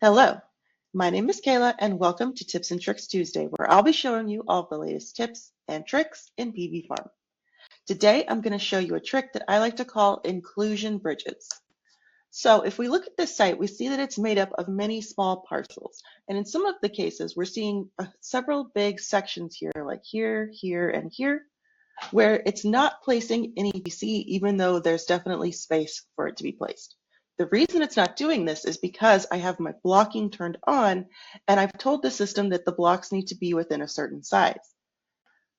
Hello, my name is Kayla and welcome to Tips and Tricks Tuesday, where I'll be showing you all the latest tips and tricks in PVFARM. Today, I'm going to show you a trick that I like to call inclusion bridges. So if we look at this site, we see that it's made up of many small parcels. And in some of the cases, we're seeing several big sections here, like here, here, and here, where it's not placing any PC, even though there's definitely space for it to be placed. The reason it's not doing this is because I have my blocking turned on and I've told the system that the blocks need to be within a certain size.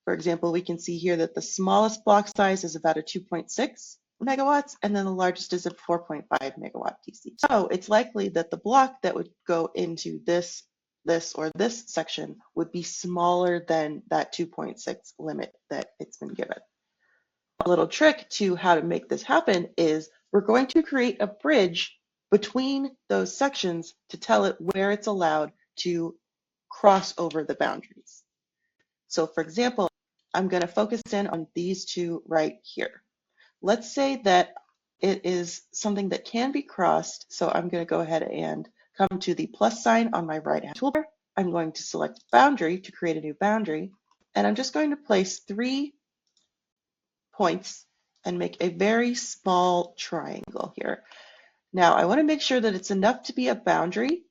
For example, we can see here that the smallest block size is about a 2.6 megawatts, and then the largest is a 4.5 megawatt DC. So it's likely that the block that would go into this, or this section would be smaller than that 2.6 limit that it's been given. A little trick to how to make this happen is we're going to create a bridge between those sections to tell it where it's allowed to cross over the boundaries. So for example, I'm going to focus in on these two right here. Let's say that it is something that can be crossed. So I'm going to go ahead and come to the plus sign on my right hand toolbar. I'm going to select boundary to create a new boundary. And I'm just going to place 3 points and make a very small triangle here. Now I want to make sure that it's enough to be a boundary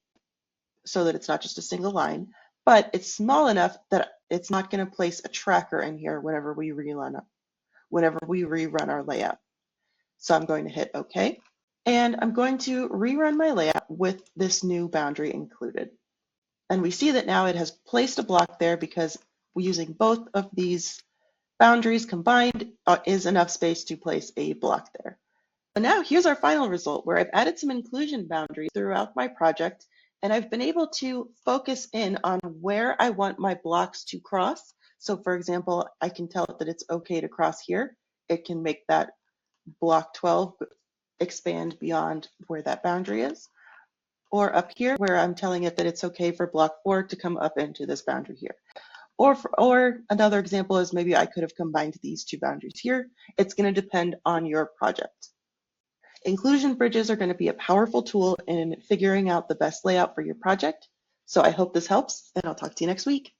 so that it's not just a single line, but it's small enough that it's not going to place a tracker in here whenever we rerun our layout. So I'm going to hit OK, and I'm going to rerun my layout with this new boundary included. And we see that now it has placed a block there because using both of these boundaries combined is enough space to place a block there. But now here's our final result, where I've added some inclusion boundaries throughout my project, and I've been able to focus in on where I want my blocks to cross. So for example, I can tell it that it's okay to cross here. It can make that block 12 expand beyond where that boundary is. Or up here, where I'm telling it that it's okay for block 4 to come up into this boundary here. Or another example is maybe I could have combined these two boundaries here. It's going to depend on your project. Inclusion bridges are going to be a powerful tool in figuring out the best layout for your project. So I hope this helps, and I'll talk to you next week.